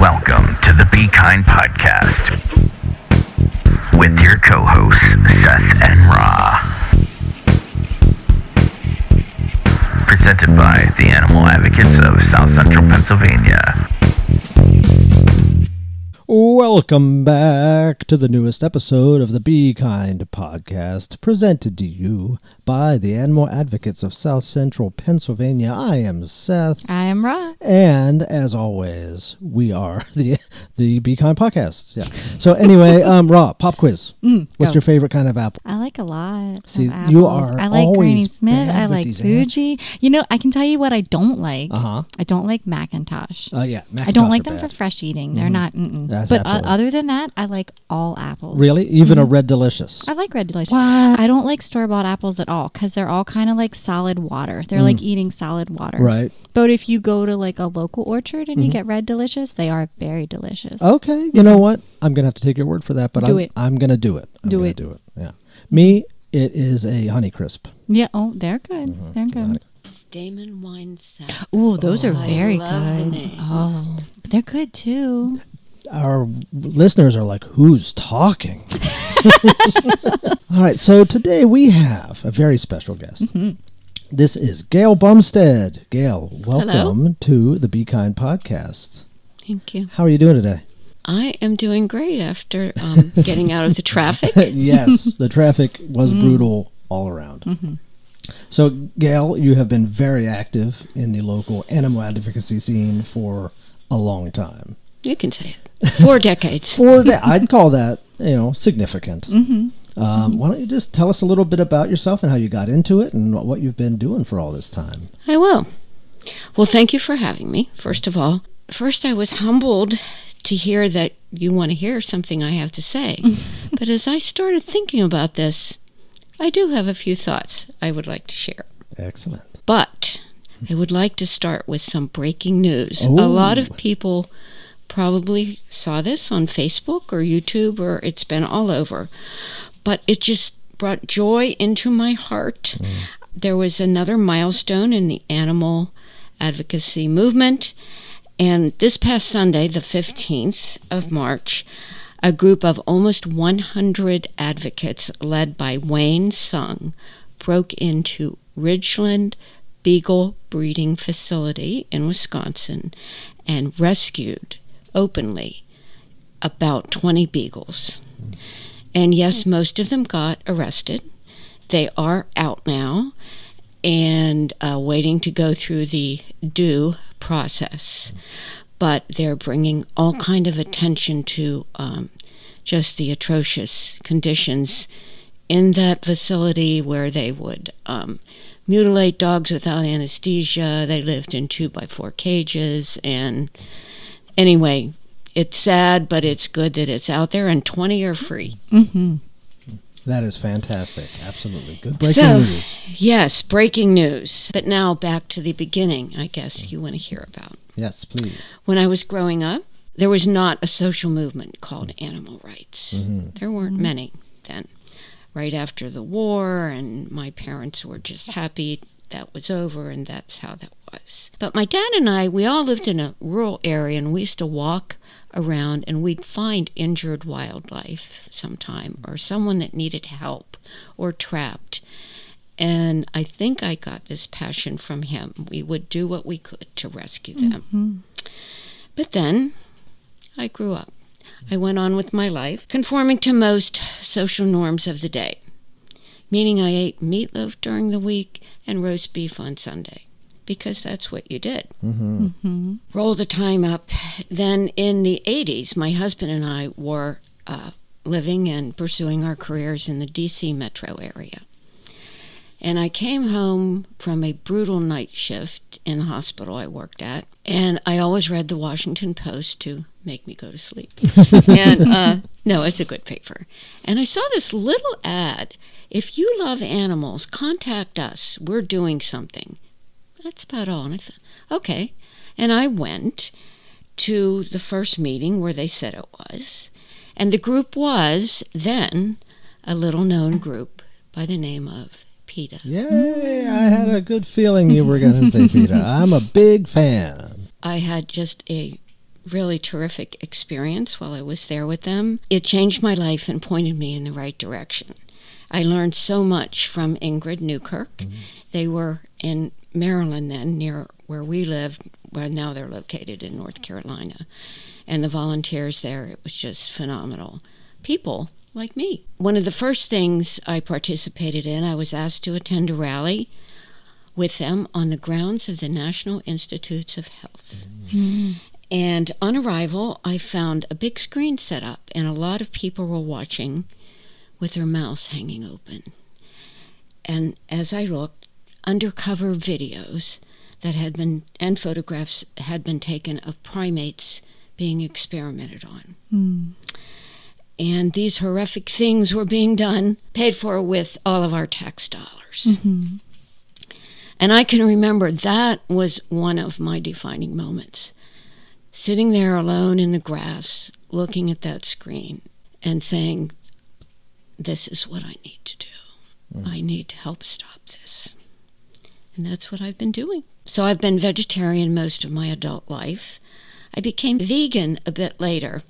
Welcome to the Be Kind podcast with your co-hosts Seth and Ra. Presented by the Animal Advocates of South Central Pennsylvania. Welcome back to the newest episode of the Be Kind podcast, presented to you by the Animal Advocates of South Central Pennsylvania. I am Seth. I am Ra. And as always, we are the Be Kind podcast. Yeah. So anyway, Ra, pop quiz. What's your favorite kind of apple? I like a lot. See, of apples. you are I like always Granny Smith. bad I with like these Fuji. You know, I can tell you what I don't like. Uh-huh. I don't like Macintosh. Yeah. I don't like them bad. for fresh eating. They're not. That's but absolutely. other than that, I like all apples. Really? Even a Red Delicious? I like Red Delicious. What? I don't like store-bought apples at all because they're all kind of like solid water. They're like eating solid water. Right. But if you go to like a local orchard and you get Red Delicious, they are very delicious. Okay. You know what? I'm going to have to take your word for that, but I'm going to do it. Do it. Yeah. Me, it is a Honeycrisp. Yeah. Oh, they're good. They're good. Damon Wine Set. Ooh, those are very love the good. name. Oh, they're good too. Our listeners are like, who's talking? All right, so today we have a very special guest. This is Gail Bumstead. Gail, welcome to the Be Kind podcast. Thank you. How are you doing today? I am doing great after getting out of the traffic. Yes, the traffic was brutal all around. So, Gail, you have been very active in the local animal advocacy scene for a long time. You can say it. 4 decades. I'd call that, significant. Why don't you just tell us a little bit about yourself and how you got into it and what you've been doing for all this time? I will. Well, thank you for having me, first of all. First, I was humbled to hear that you want to hear something I have to say. But as I started thinking about this, I do have a few thoughts I would like to share. Excellent. But I would like to start with some breaking news. Ooh. A lot of people probably saw this on Facebook or YouTube, or it's been all over. But it just brought joy into my heart. There was another milestone in the animal advocacy movement. And this past Sunday, the 15th of March, a group of almost 100 advocates led by Wayne Sung broke into Ridgeland Beagle Breeding Facility in Wisconsin and rescued openly about 20 beagles. And yes, most of them got arrested. They are out now and waiting to go through the due process. But they're bringing all kind of attention to just the atrocious conditions in that facility where they would mutilate dogs without anesthesia. They lived in 2x4 cages. And anyway, it's sad, but it's good that it's out there, and 20 are free. That is fantastic. Absolutely. Good breaking news. Yes, breaking news. But now back to the beginning, I guess you want to hear about. Yes, please. When I was growing up, there was not a social movement called animal rights. There weren't many then. Right after the war, and my parents were just happy that was over, and that's how that was. But my dad and I, we all lived in a rural area, and we used to walk around, and we'd find injured wildlife sometime, or someone that needed help, or trapped. And I think I got this passion from him. We would do what we could to rescue them. But then I grew up. I went on with my life, conforming to most social norms of the day, meaning I ate meatloaf during the week and roast beef on Sunday, because that's what you did. Roll the time up. Then in the 80s, my husband and I were living and pursuing our careers in the D.C. metro area. And I came home from a brutal night shift in the hospital I worked at, and I always read the Washington Post to make me go to sleep. And no, it's a good paper. And I saw this little ad: if you love animals, contact us. We're doing something. That's about all. And I thought, okay. And I went to the first meeting where they said it was. And the group was then a little-known group by the name of PETA. Yay! I had a good feeling you were going to say PETA. I'm a big fan. I had just a really terrific experience while I was there with them. It changed my life and pointed me in the right direction. I learned so much from Ingrid Newkirk. They were in Maryland then, near where we lived, where now they're located in North Carolina. And the volunteers there, it was just phenomenal. People like me. One of the first things I participated in, I was asked to attend a rally with them on the grounds of the National Institutes of Health. And on arrival, I found a big screen set up, and a lot of people were watching with their mouths hanging open. And as I looked, undercover videos that had been, and photographs had been taken of primates being experimented on. And these horrific things were being done, paid for with all of our tax dollars. And I can remember that was one of my defining moments. Sitting there alone in the grass, looking at that screen and saying, this is what I need to do. I need to help stop this. And that's what I've been doing. So I've been vegetarian most of my adult life. I became vegan a bit later.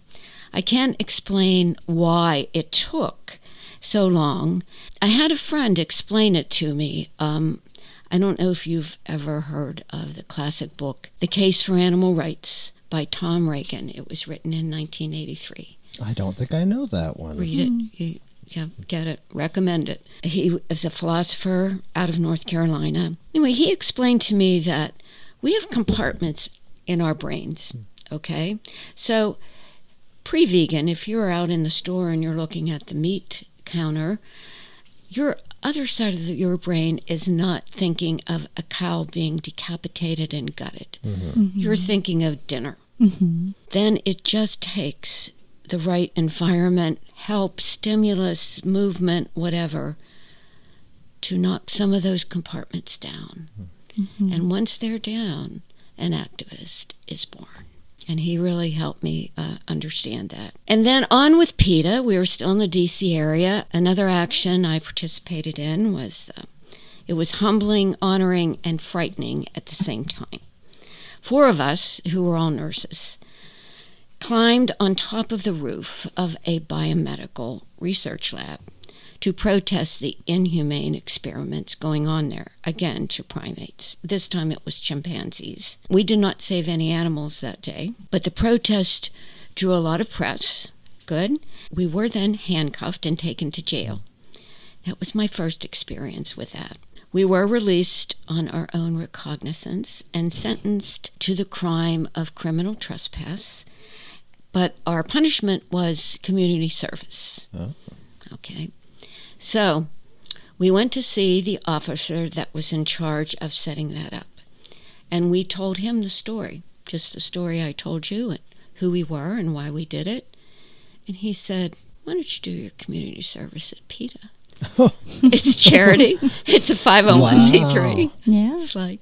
I can't explain why it took so long. I had a friend explain it to me. I don't know if you've ever heard of the classic book, The Case for Animal Rights by Tom Reagan. It was written in 1983. I don't think I know that one. Read it. You get it. Recommend it. He is a philosopher out of North Carolina. Anyway, he explained to me that we have compartments in our brains, okay? So pre-vegan, if you're out in the store and you're looking at the meat counter, your other side of your brain is not thinking of a cow being decapitated and gutted. You're thinking of dinner. Then it just takes the right environment, help, stimulus, movement, whatever, to knock some of those compartments down. And once they're down, an activist is born. And he really helped me understand that. And then on with PETA. We were still in the D.C. area. Another action I participated in was, it was humbling, honoring, and frightening at the same time. 4 of us, who were all nurses, climbed on top of the roof of a biomedical research lab to protest the inhumane experiments going on there, again, to primates. This time it was chimpanzees. We did not save any animals that day, but the protest drew a lot of press. Good. We were then handcuffed and taken to jail. That was my first experience with that. We were released on our own recognizance and sentenced to the crime of criminal trespass, but our punishment was community service. Okay. So we went to see the officer that was in charge of setting that up. And we told him the story, just the story I told you, and who we were and why we did it. And he said, why don't you do your community service at PETA? It's charity. It's a 501c3. Wow. Yeah. It's like,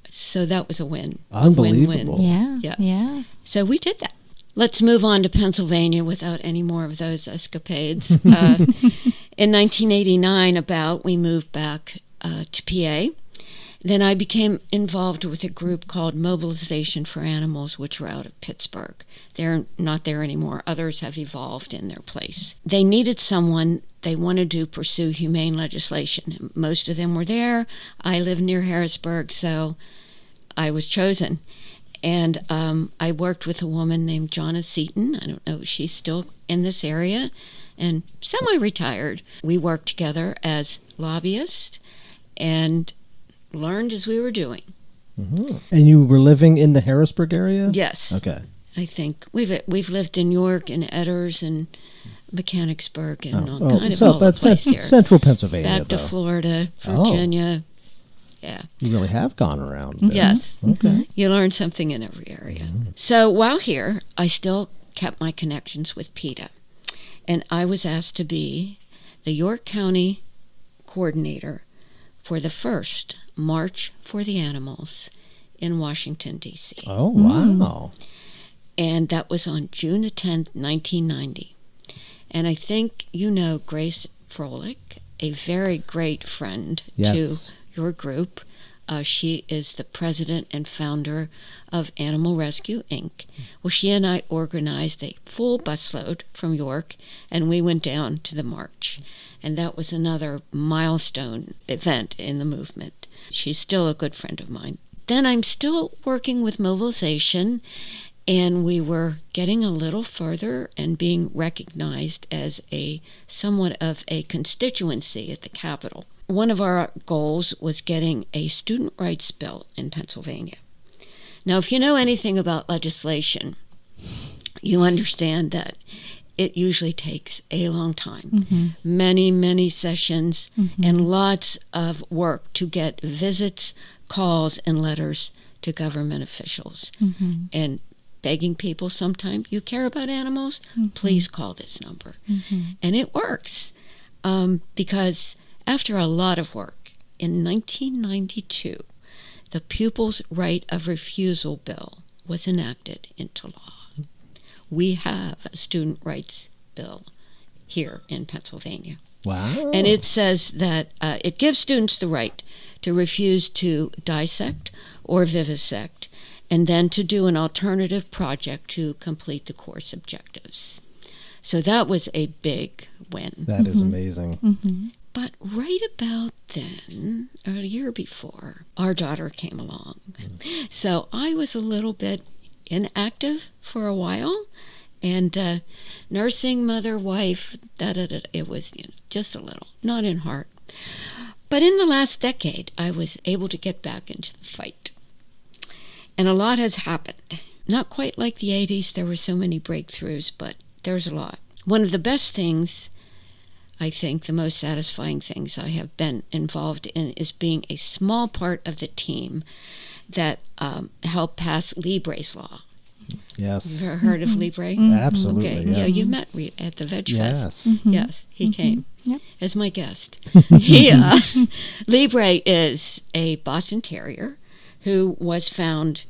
so that was a win. Unbelievable. A win-win. Yeah. Yes. Yeah. So we did that. Let's move on to Pennsylvania without any more of those escapades. In 1989, we moved back to PA. Then I became involved with a group called Mobilization for Animals, which were out of Pittsburgh. They're not there anymore. Others have evolved in their place. They needed someone. They wanted to pursue humane legislation. Most of them were there. I live near Harrisburg, so I was chosen. And I worked with a woman named Jonna Seaton. I don't know if she's still in this area, and semi-retired. We worked together as lobbyists and learned as we were doing. And you were living in the Harrisburg area? Yes. Okay. I think we've lived in York and Edders and Mechanicsburg and all over the place here. Central Pennsylvania, Back to though. Florida, Virginia. Yeah. You really have gone around. There. Yes. Okay. You learn something in every area. So while here, I still kept my connections with PETA. And I was asked to be the York County coordinator for the first March for the Animals in Washington, D.C. Oh, wow. And that was on June the 10th, 1990. And I think you know Grace Froelich, a very great friend to your group. She is the president and founder of Animal Rescue, Inc. Well, she and I organized a full busload from York, and we went down to the march. And that was another milestone event in the movement. She's still a good friend of mine. Then I'm still working with mobilization, and we were getting a little further and being recognized as a somewhat of a constituency at the Capitol. One of our goals was getting a student rights bill in Pennsylvania. Now, if you know anything about legislation, you understand that it usually takes a long time. Many, many sessions and lots of work to get visits, calls, and letters to government officials. And begging people sometimes, you care about animals, please call this number. And it works because after a lot of work, in 1992, the Pupils' Right of Refusal Bill was enacted into law. We have a student rights bill here in Pennsylvania. Wow. And it says that it gives students the right to refuse to dissect or vivisect, and then to do an alternative project to complete the course objectives. So that was a big win. That is amazing. But right about then, or a year before, our daughter came along. So I was a little bit inactive for a while, and nursing, mother, wife, it was just a little, not in heart. But in the last decade, I was able to get back into the fight. And a lot has happened. Not quite like the 80s, there were so many breakthroughs, but there's a lot. One of the best things, I think, the most satisfying things I have been involved in is being a small part of the team that helped pass Libre's Law. Yes. You've ever heard of Libre? Absolutely. Okay. Yes. Yeah, you met at the Veg Fest. Yes. Yes, he came Yep. as my guest. Libre is a Boston Terrier who was found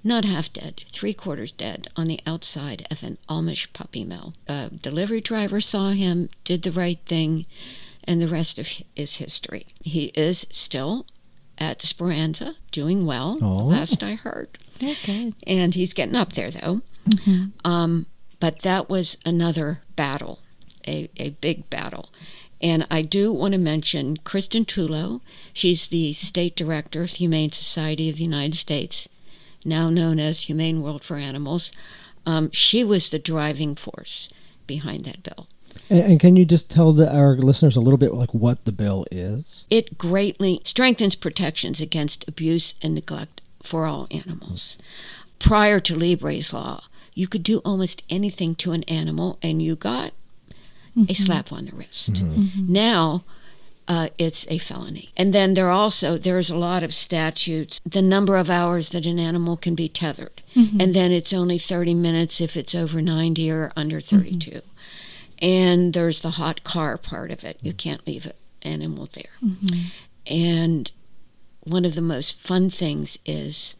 not half dead, 3/4 dead on the outside of an Amish puppy mill. A delivery driver saw him, did the right thing, and the rest is history. He is still at Speranza, doing well, last I heard. Okay. And he's getting up there, though. But that was another battle, a big battle. And I do want to mention Kristen Tulo. She's the State Director of the Humane Society of the United States, now known as Humane World for Animals. She was the driving force behind that bill. And can you just tell our listeners a little bit like what the bill is? It greatly strengthens protections against abuse and neglect for all animals. Prior to Libre's law, you could do almost anything to an animal and you got a slap on the wrist. Now, it's a felony. And then there's a lot of statutes, the number of hours that an animal can be tethered. And then it's only 30 minutes if it's over 90 or under 32. And there's the hot car part of it. You can't leave an animal there. And one of the most fun things is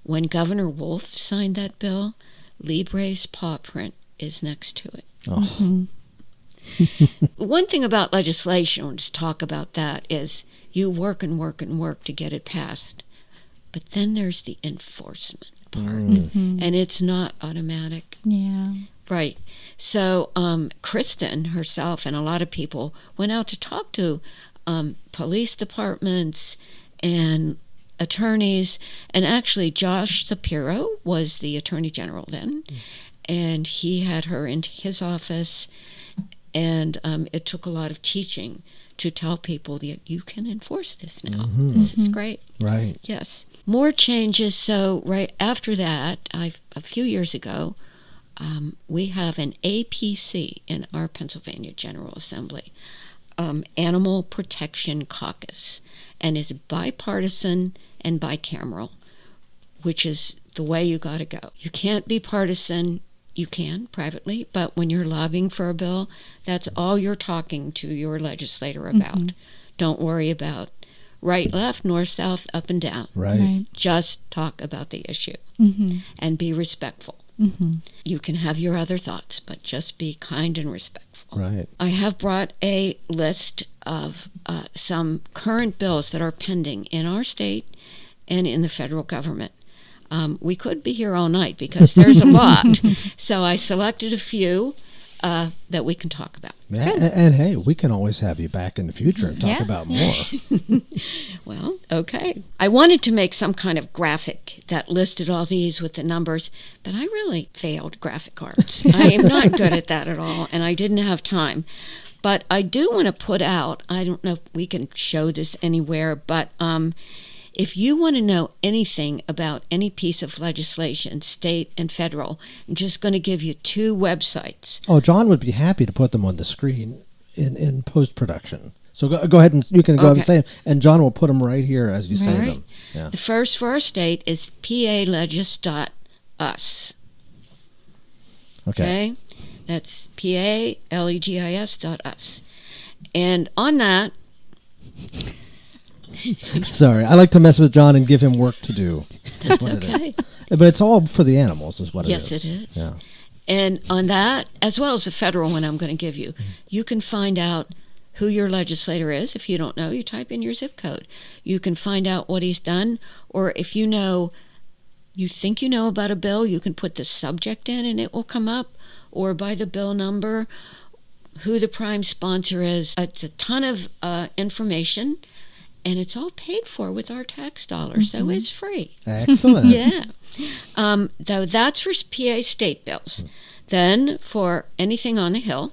when Governor Wolf signed that bill, Libre's paw print is next to it. One thing about legislation, let's talk about that, is you work and work and work to get it passed. But then there's the enforcement part, and it's not automatic. Yeah. Right. So Kristen herself and a lot of people went out to talk to police departments and attorneys. And actually, Josh Shapiro was the attorney general then. And he had her into his office. And it took a lot of teaching to tell people that you can enforce this now. This is great. Right. Yes. More changes. So right after that, a few years ago, we have an APC in our Pennsylvania General Assembly, Animal Protection Caucus, and it's bipartisan and bicameral, which is the way you got to go. You can't be partisan. You can privately, but when you're lobbying for a bill, that's all you're talking to your legislator about. Don't worry about right, left, north, south, up and down. Right. Just talk about the issue and be respectful. You can have your other thoughts, but just be kind and respectful. Right. I have brought a list of some current bills that are pending in our state and in the federal government. We could be here all night because there's a lot. So I selected a few that we can talk about. Yeah, and hey, we can always have you back in the future and talk about more. Well, okay. I wanted to make some kind of graphic that listed all these with the numbers, but I really failed graphic arts. I am not good at that at all, and I didn't have time. But I do want to put out, I don't know if we can show this anywhere, but if you want to know anything about any piece of legislation, state and federal, I'm just going to give you 2 websites. Oh, John would be happy to put them on the screen in post-production. So go ahead and you can go ahead and say them, and John will put them right here as you say Right. them. Yeah. The first for our state is palegis.us. Okay? That's palegis.us. And on that, Sorry, I like to mess with John and give him work to do. that's what it is. okay. But it's all for the animals, is what it is. Yes, it is. Yeah. And on that, as well as the federal one I'm going to give you, you can find out who your legislator is. If you don't know, you type in your zip code. You can find out what he's done, or if you think you know about a bill, you can put the subject in and it will come up, or by the bill number, who the prime sponsor is. It's a ton of information, and it's all paid for with our tax dollars, so it's free. Excellent. Yeah. Though that's for PA state bills. Then for anything on the Hill,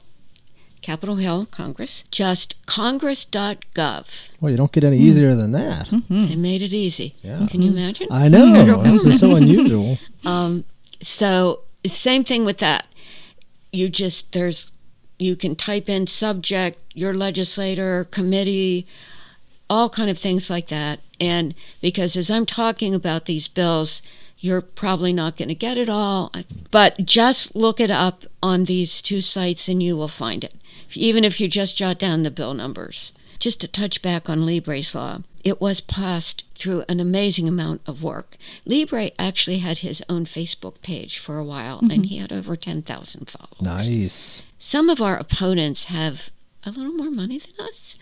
Capitol Hill, Congress, just congress.gov. Well, you don't get any easier than that. They made it easy. Yeah. Can you imagine? I know. This is so unusual. So same thing with that. You can type in subject, your legislator, committee, all kind of things like that. And because as I'm talking about these bills, you're probably not going to get it all, but just look it up on these 2 sites and you will find it, even if you just jot down the bill numbers. Just to touch back on Libre's law, it was passed through an amazing amount of work. Libre actually had his own Facebook page for a while, and he had over 10,000 followers. Nice. Some of our opponents have a little more money than us,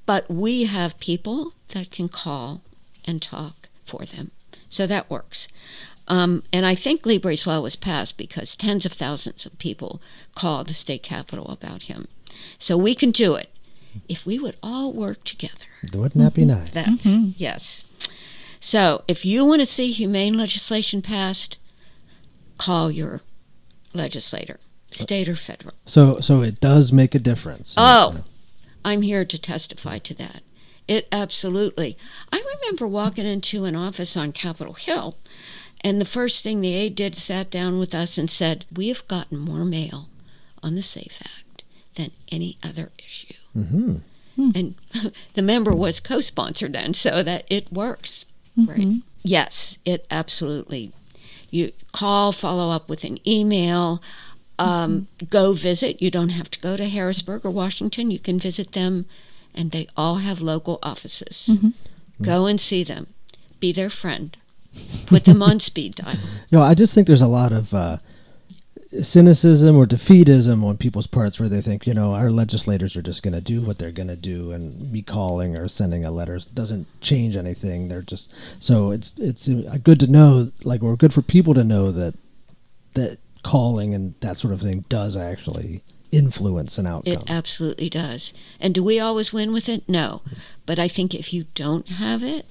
but we have people that can call and talk for them. So that works. And I think Libre's law was passed because tens of thousands of people called the state capitol about him. So we can do it if we would all work together. Wouldn't that be nice? That's, yes. So if you want to see humane legislation passed, call your legislator, state or federal. So it does make a difference. Oh, I'm here to testify to that. It absolutely. I remember walking into an office on Capitol Hill, and the first thing the aide did, sat down with us and said, "We have gotten more mail on the SAFE Act than any other issue." And the member was co-sponsored then, so that it works. Right? Yes, it absolutely. You call, follow up with an email, go visit. You don't have to go to Harrisburg or Washington. You can visit them, and they all have local offices. Go and see them. Be their friend. Put them on speed dial. I just think there's a lot of cynicism or defeatism on people's parts where they think, our legislators are just going to do what they're going to do, and me calling or sending a letter doesn't change anything. They're just so it's good to know, or good for people to know that calling and that sort of thing does actually influence an outcome. It absolutely does. And do we always win with it? No. But I think if you don't have it,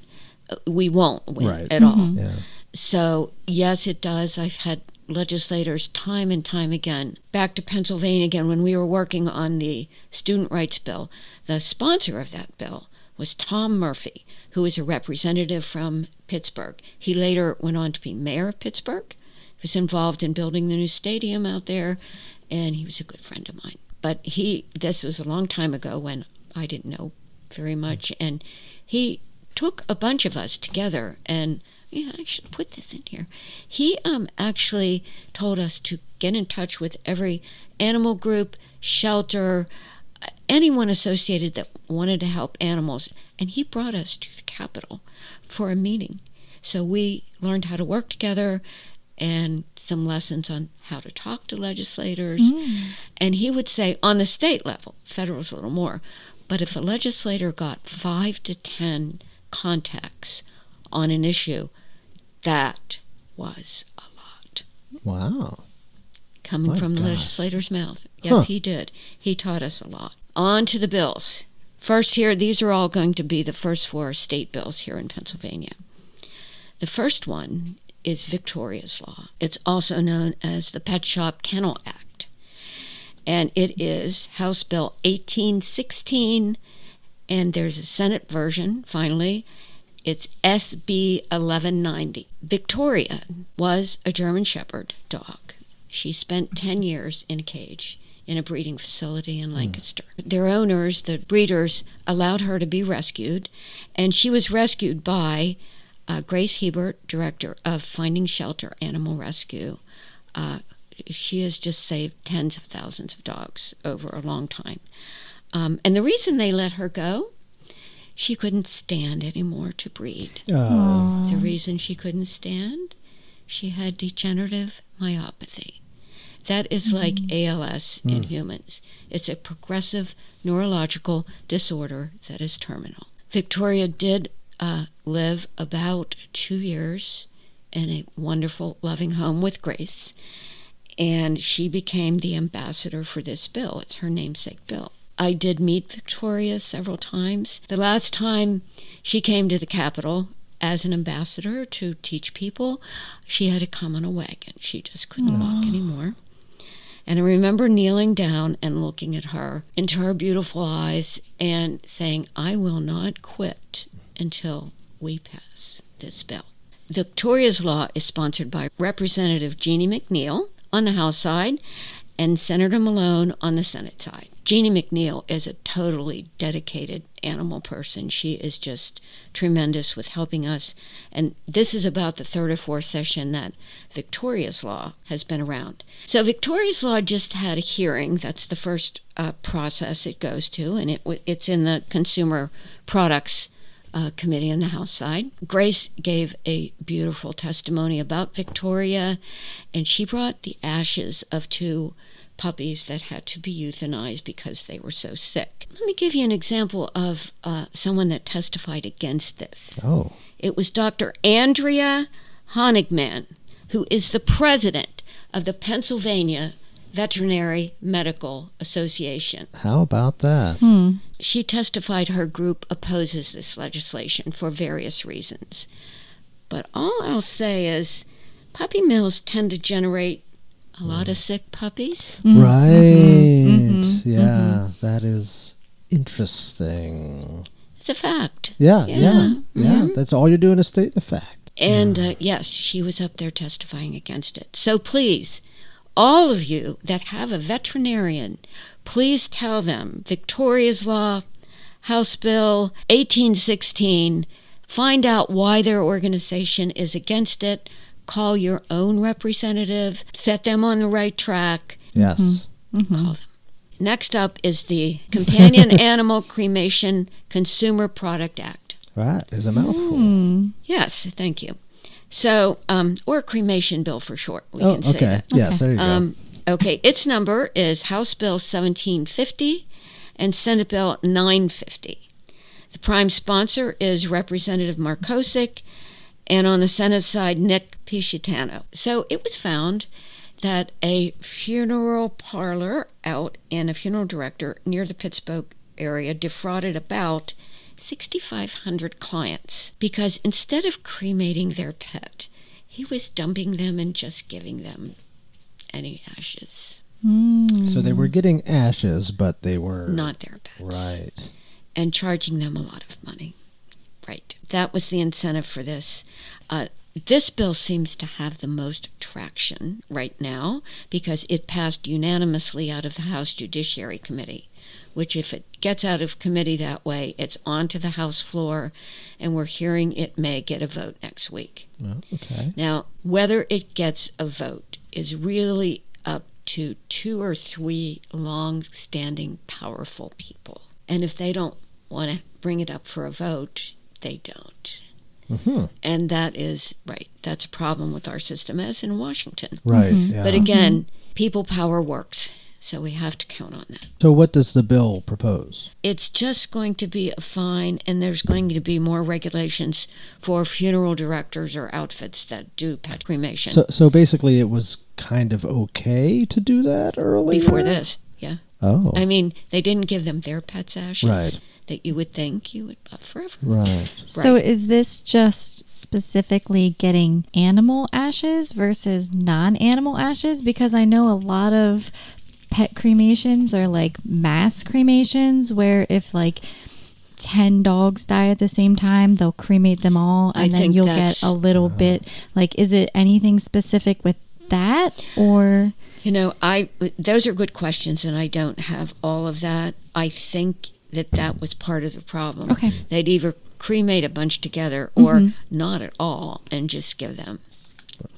we won't win at all. Yeah. So, yes, it does. I've had legislators time and time again. Back to Pennsylvania again, when we were working on the student rights bill, the sponsor of that bill was Tom Murphy, who is a representative from Pittsburgh. He later went on to be mayor of Pittsburgh. He was involved in building the new stadium out there, and he was a good friend of mine. But this was a long time ago when I didn't know very much, and he took a bunch of us together, and I should put this in here. He actually told us to get in touch with every animal group, shelter, anyone associated that wanted to help animals, and he brought us to the Capitol for a meeting. So we learned how to work together, and some lessons on how to talk to legislators. And he would say, on the state level, federal's a little more, but if a legislator got 5 to 10 contacts on an issue, that was a lot. Wow. Coming My from the gosh. legislator's mouth. Yes, Huh. he did. He taught us a lot. On to the bills. First here, these are all going to be the first 4 state bills here in Pennsylvania. The first one is Victoria's Law. It's also known as the Pet Shop Kennel Act. And it is House Bill 1816, and there's a Senate version, finally. It's SB 1190. Victoria was a German Shepherd dog. She spent 10 years in a cage in a breeding facility in Lancaster. Their owners, the breeders, allowed her to be rescued, and she was rescued by Grace Hebert, director of Finding Shelter Animal Rescue. She has just saved tens of thousands of dogs over a long time. And the reason they let her go, she couldn't stand anymore to breed. The reason she couldn't stand, she had degenerative myopathy. That is like ALS in humans. It's a progressive neurological disorder that is terminal. Victoria did live about 2 years in a wonderful, loving home with Grace, and she became the ambassador for this bill. It's her namesake bill. I did meet Victoria several times. The last time she came to the Capitol as an ambassador to teach people, she had to come on a wagon. She just couldn't walk anymore. And I remember kneeling down and looking at her into her beautiful eyes and saying, I will not quit until we pass this bill. Victoria's Law is sponsored by Representative Jeannie McNeil on the House side and Senator Malone on the Senate side. Jeannie McNeil is a totally dedicated animal person. She is just tremendous with helping us. And this is about the 3rd or 4th session that Victoria's Law has been around. So Victoria's Law just had a hearing. That's the first process it goes to, and it's in the Consumer Products Committee on the House side. Grace gave a beautiful testimony about Victoria, and she brought the ashes of 2 puppies that had to be euthanized because they were so sick. Let me give you an example of someone that testified against this. Oh. It was Dr. Andrea Honigman, who is the president of the Pennsylvania Veterinary Medical Association. How about that? She testified her group opposes this legislation for various reasons. But all I'll say is puppy mills tend to generate a lot of sick puppies. Right. Yeah, that is interesting. It's a fact. Yeah. That's all you're doing is stating a fact. And yes, she was up there testifying against it. So please, all of you that have a veterinarian, please tell them Victoria's Law, House Bill 1816, find out why their organization is against it, call your own representative, set them on the right track. Yes. Call them. Next up is the Companion Animal Cremation Consumer Product Act. That is a mouthful. Yes, thank you. So, or cremation bill for short, we can say that. Yes, there you go. Okay, its number is House Bill 1750 and Senate Bill 950. The prime sponsor is Representative Markosik, and on the Senate side, Nick Piscitano. So it was found that a funeral parlor out and a funeral director near the Pittsburgh area defrauded about 6,500 clients because instead of cremating their pet, he was dumping them and just giving them any ashes. So they were getting ashes, but they were Not their pets. Right. And charging them a lot of money. Right. That was the incentive for this. This bill seems to have the most traction right now because it passed unanimously out of the House Judiciary Committee, which if it gets out of committee that way, it's onto the House floor, and we're hearing it may get a vote next week. Oh, okay. Now, whether it gets a vote is really up to 2 or 3 long-standing, powerful people. And if they don't want to bring it up for a vote, they don't. And that is, that's a problem with our system, as in Washington. Right. Yeah. But again, people power works. So we have to count on that. So what does the bill propose? It's just going to be a fine, and there's going to be more regulations for funeral directors or outfits that do pet cremation. So basically it was kind of okay to do that earlier? Before this, yeah. Oh. I mean, they didn't give them their pet's ashes. Right. That you would think you would forever. Right. So is this just specifically getting animal ashes versus non-animal ashes? Because I know a lot of pet cremations are like mass cremations where if like 10 dogs die at the same time, they'll cremate them all and then you'll get a little bit. Like, is it anything specific with that, or? You know, those are good questions, and I don't have all of that. I think that was part of the problem. Okay. They'd either cremate a bunch together or not at all and just give them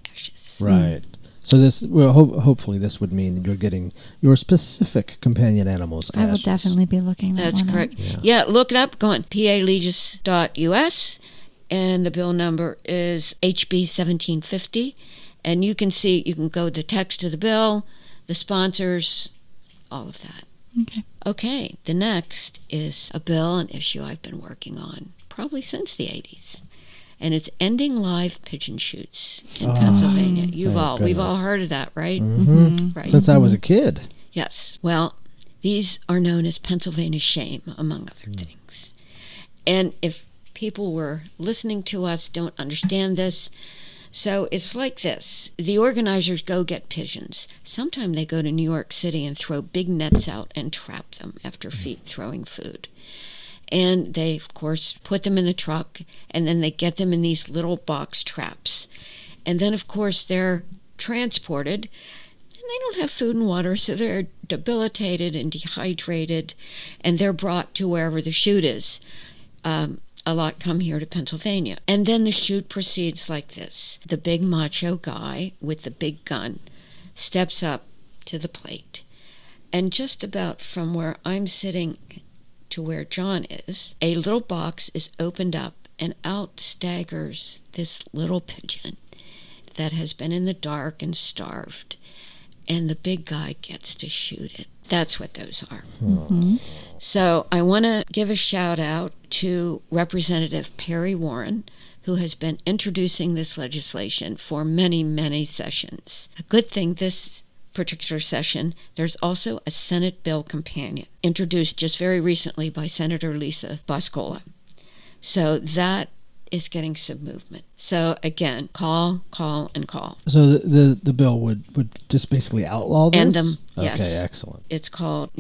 ashes. Right. So this, well, hopefully this would mean that you're getting your specific companion animals ashes. I will definitely be looking that That's one correct. up. Yeah, look it up. Go on palegis.us, and the bill number is HB 1750. And you can go the text of the bill, the sponsors, all of that. Okay, the next is a bill, an issue I've been working on probably since the 80s. And it's ending live pigeon shoots in Pennsylvania. We've all heard of that, right? Right. Since I was a kid. Yes. Well, these are known as Pennsylvania shame, among other things. And if people were listening to us don't understand this, so it's like this. The organizers go get pigeons. Sometimes they go to New York City and throw big nets out and trap them after throwing food. And they, of course, put them in the truck, and then they get them in these little box traps. And then, of course, they're transported, and they don't have food and water, so they're debilitated and dehydrated, and they're brought to wherever the shoot is. A lot come here to Pennsylvania. And then the shoot proceeds like this. The big macho guy with the big gun steps up to the plate. And just about from where I'm sitting to where John is, a little box is opened up, and out staggers this little pigeon that has been in the dark and starved. And the big guy gets to shoot it. That's what those are. So I want to give a shout out to Representative Perry Warren, who has been introducing this legislation for many, many sessions. A good thing this particular session, there's also a Senate bill companion introduced just very recently by Senator Lisa Boscola. So that is getting some movement. So again, call, and call. So the bill would just basically outlaw this? End them, yes. Okay, excellent. It's called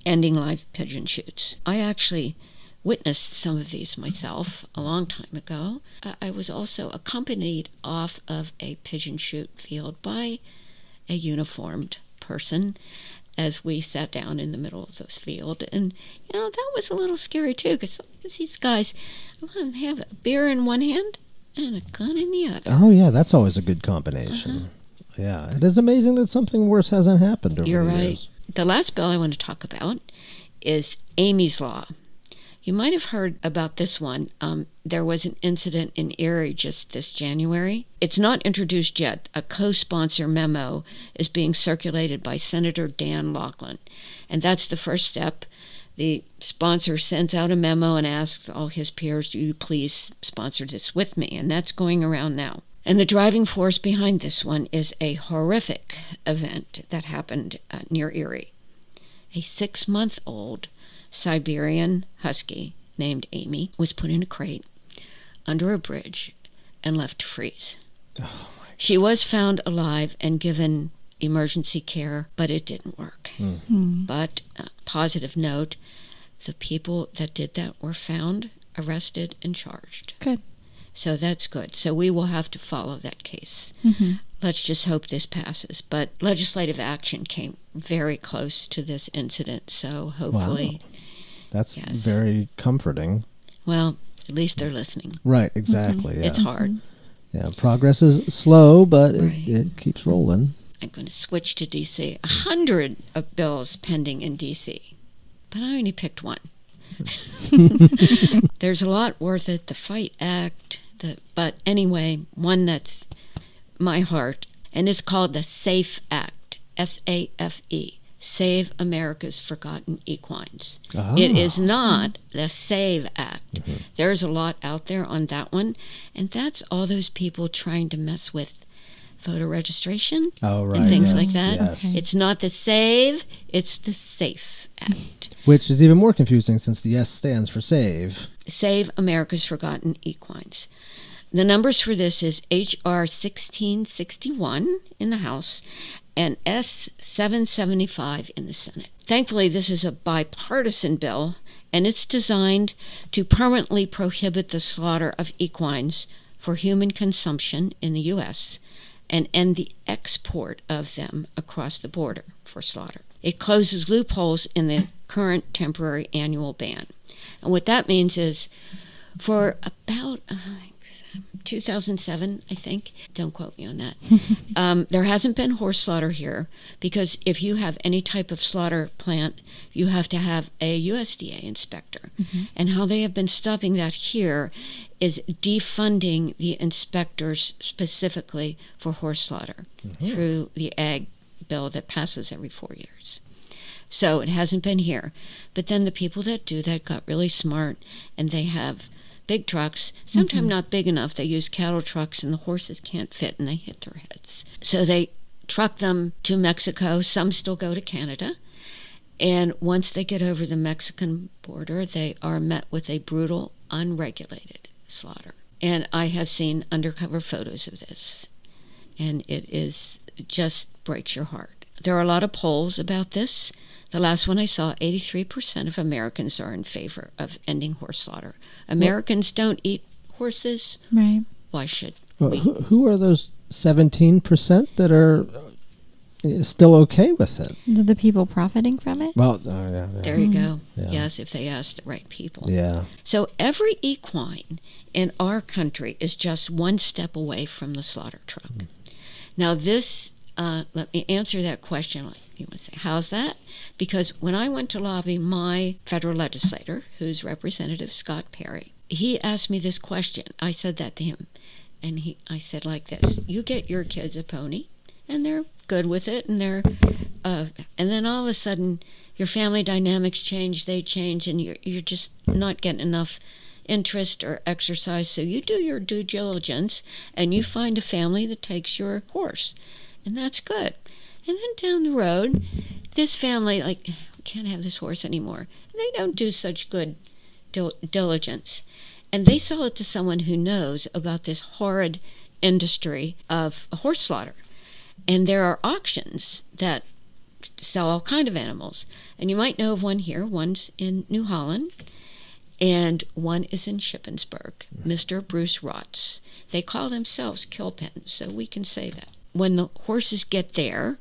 Ending Live Pigeon Shoots. I actually witnessed some of these myself a long time ago. I was also accompanied off of a pigeon shoot field by a uniformed person as we sat down in the middle of this field. And, that was a little scary, too, because these guys have a beer in one hand and a gun in the other. Oh, yeah, that's always a good combination. Yeah, it is amazing that something worse hasn't happened over You're the right. years. The last bill I want to talk about is Amy's Law. You might have heard about this one. There was an incident in Erie just this January. It's not introduced yet. A co-sponsor memo is being circulated by Senator Dan Laughlin. And that's the first step. The sponsor sends out a memo and asks all his peers, do you please sponsor this with me? And that's going around now. And the driving force behind this one is a horrific event that happened near Erie. A 6-month-old Siberian husky named Amy was put in a crate under a bridge and left to freeze. Oh my. She was found alive and given emergency care, but it didn't work. But positive note, the people that did that were found, arrested, and charged. Good. So that's good. So we will have to follow that case. Let's just hope this passes. But legislative action came very close to this incident, so hopefully... Wow. That's very comforting. Well, at least they're listening. Right, exactly. Yeah. It's hard. Yeah, progress is slow, but Right. it keeps rolling. I'm going to switch to D.C. 100 of bills pending in D.C., but I only picked one. There's a lot worth it. The FIGHT Act, But anyway, one that's my heart, and it's called the SAFE Act, SAFE, Save America's Forgotten Equines. Ah. It is not the SAVE Act. There's a lot out there on that one, and that's all those people trying to mess with voter registration and things like that. Yes. Okay. It's not the SAVE, it's the SAFE Act. Which is even more confusing since the S stands for save. Save America's Forgotten Equines. The numbers for this is H.R. 1661 in the House and S. 775 in the Senate. Thankfully, this is a bipartisan bill, and it's designed to permanently prohibit the slaughter of equines for human consumption in the U.S. and end the export of them across the border for slaughter. It closes loopholes in the current temporary annual ban. And what that means is for about 2007, I think, don't quote me on that, there hasn't been horse slaughter here because if you have any type of slaughter plant, you have to have a USDA inspector. And how they have been stopping that here is defunding the inspectors specifically for horse slaughter through the ag bill that passes every 4 years. So it hasn't been here. But then the people that do that got really smart, and they have big trucks, sometimes not big enough. They use cattle trucks, and the horses can't fit, and they hit their heads. So they truck them to Mexico. Some still go to Canada. And once they get over the Mexican border, they are met with a brutal, unregulated slaughter. And I have seen undercover photos of this, and it just breaks your heart. There are a lot of polls about this. The last one I saw, 83% of Americans are in favor of ending horse slaughter. Americans don't eat horses. Right. Why should Well, we? who are those 17% that are still okay with it? The people profiting from it? Well, yeah. There you go. Yeah. Yes, if they ask the right people. Yeah. So every equine in our country is just one step away from the slaughter truck. Now this, let me answer that question. Like you want to say, how's that? Because when I went to lobby my federal legislator, who's Representative Scott Perry, he asked me this question. I said that to him. And I said like this, you get your kids a pony, and they're good with it, and and then all of a sudden your family dynamics change, they change, and you're just not getting enough interest or exercise. So you do your due diligence, and you find a family that takes your horse, and that's good. And then down the road, this family, like, we can't have this horse anymore. And they don't do such good diligence. And they sell it to someone who knows about this horrid industry of horse slaughter. And there are auctions that sell all kind of animals. And you might know of one here. One's in New Holland, and one is in Shippensburg, Mr. Bruce Rotz. They call themselves kill pens, so we can say that. When the horses get there,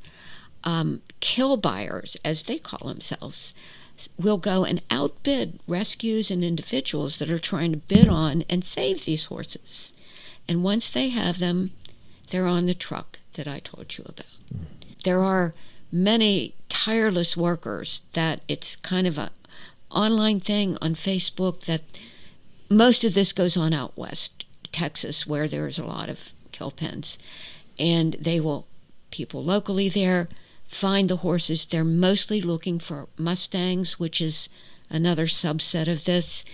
kill buyers, as they call themselves, will go and outbid rescues and individuals that are trying to bid on and save these horses. And once they have them, they're on the truck that I told you about. There are many tireless workers that it's kind of a online thing on Facebook that most of this goes on out west, Texas, where there's a lot of kill pens. And people locally there find the horses. They're mostly looking for Mustangs, which is another subset of this.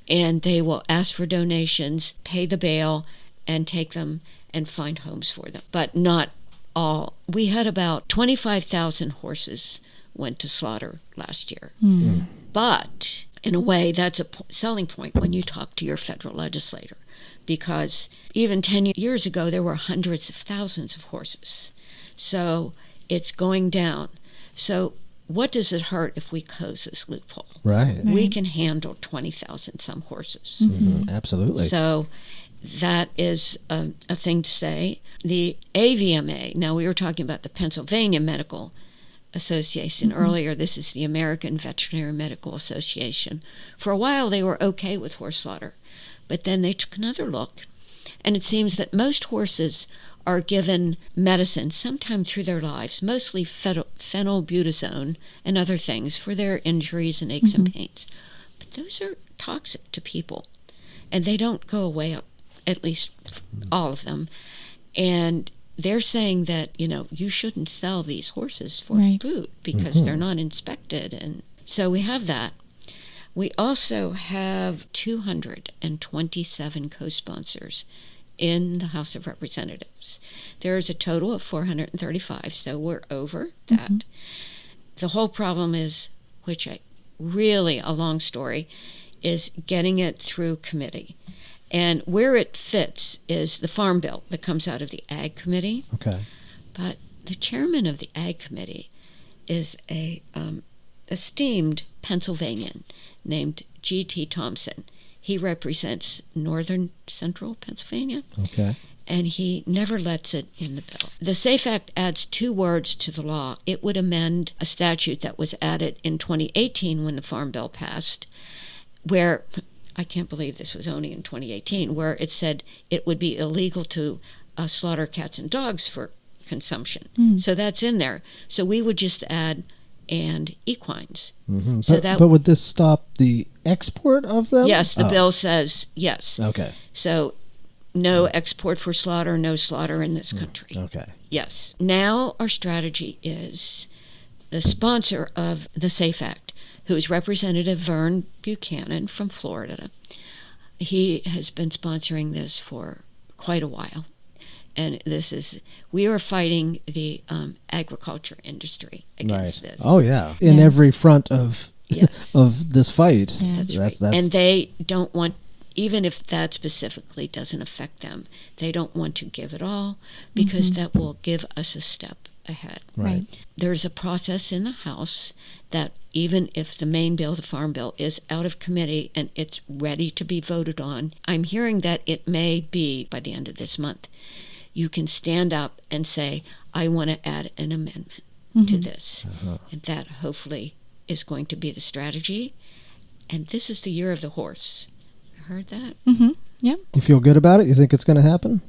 And they will ask for donations, pay the bail, and take them and find homes for them. But not all. We had about 25,000 horses went to slaughter last year. But in a way, that's a selling point when you talk to your federal legislator, because even 10 years ago, there were hundreds of thousands of horses. So it's going down. So what does it hurt if we close this loophole? Right. We can handle 20,000 some horses. Absolutely. So that is a thing to say. The AVMA, now we were talking about the Pennsylvania Medical Association earlier. This is the American Veterinary Medical Association. For a while they were okay with horse slaughter, but then they took another look, and it seems that most horses are given medicine sometime through their lives, mostly phenylbutazone and other things for their injuries and aches and pains. But those are toxic to people, and they don't go away at least all of them. And they're saying that, you shouldn't sell these horses for food because they're not inspected. And so we have that. We also have 227 co-sponsors in the House of Representatives. There is a total of 435, so we're over that. The whole problem is, which a long story, is getting it through committee. And where it fits is the Farm Bill that comes out of the Ag Committee. Okay. But the chairman of the Ag Committee is a esteemed Pennsylvanian named G.T. Thompson. He represents northern central Pennsylvania. Okay. And he never lets it in the bill. The SAFE Act adds 2 words to the law. It would amend a statute that was added in 2018 when the Farm Bill passed, where, I can't believe this was only in 2018, where it said it would be illegal to slaughter cats and dogs for consumption. So that's in there. So we would just add and equines. So but would this stop the export of them? Yes, the bill says yes. Okay. So no export for slaughter, no slaughter in this country. Okay. Yes. Now our strategy is the sponsor of the SAFE Act, who is Representative Vern Buchanan from Florida. He has been sponsoring this for quite a while. And we are fighting the agriculture industry against this. Oh, yeah. In every front of Yes. of this fight. Yeah. That's right. And they don't want, even if that specifically doesn't affect them, they don't want to give it all because that will give us a step ahead. Right. There's a process in the House that even if the main bill, the Farm Bill, is out of committee and it's ready to be voted on, I'm hearing that it may be by the end of this month. You can stand up and say, I want to add an amendment to this. And that hopefully is going to be the strategy. And this is the year of the horse. Heard that? Yeah. You feel good about it? You think it's going to happen?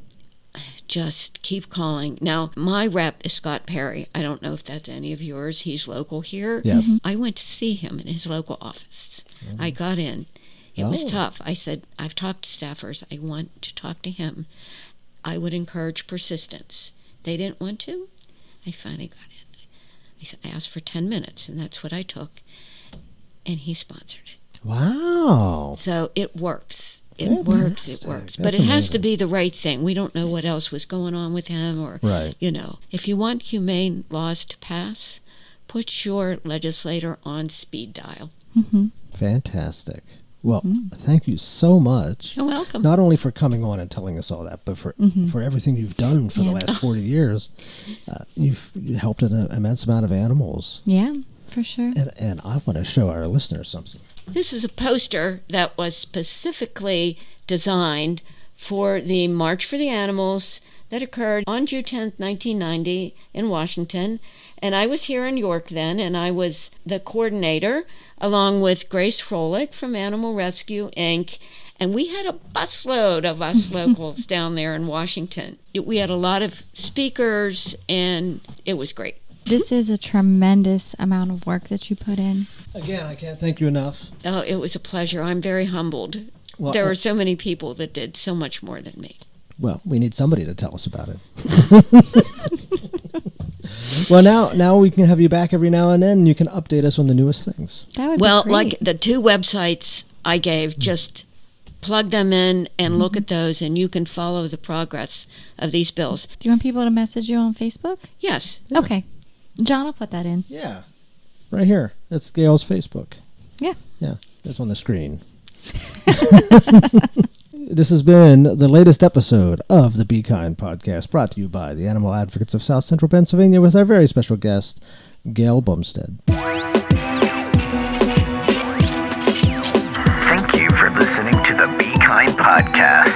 Just keep calling. Now, my rep is Scott Perry. I don't know if that's any of yours. He's local here. Yes. I went to see him in his local office. I got in. It was tough. I said, I've talked to staffers. I want to talk to him. I would encourage persistence. They didn't want to. I finally got in. I said, I asked for 10 minutes, and that's what I took. And he sponsored it. Wow. So it works. It Fantastic. works. That's But it has to amazing. be the right thing. We don't know what else was going on with him or, Right. If you want humane laws to pass, put your legislator on speed dial. Fantastic. Well, thank you so much. You're welcome. Not only for coming on and telling us all that, but for everything you've done for the last 40 years. You've helped an immense amount of animals. Yeah, for sure. And I want to show our listeners something. This is a poster that was specifically designed for the March for the Animals that occurred on June 10th, 1990 in Washington. And I was here in York then, and I was the coordinator along with Grace Froelich from Animal Rescue, Inc., and we had a busload of us locals down there in Washington. We had a lot of speakers, and it was great. This is a tremendous amount of work that you put in. Again, I can't thank you enough. Oh, it was a pleasure. I'm very humbled. Well, There are so many people that did so much more than me. Well, we need somebody to tell us about it. Well, now we can have you back every now and then, and you can update us on the newest things. That would Well, be great. like the 2 websites I gave, just plug them in and look at those, and you can follow the progress of these bills. Do you want people to message you on Facebook? Yes. Yeah. Okay. John will put that in. Yeah. Right here. That's Gail's Facebook. Yeah. Yeah, that's on the screen. This has been the latest episode of the Be Kind podcast, brought to you by the Animal Advocates of South Central Pennsylvania with our very special guest, Gail Bumstead. Thank you for listening to the Be Kind podcast,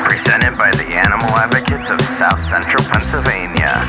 presented by the Animal Advocates of South Central Pennsylvania.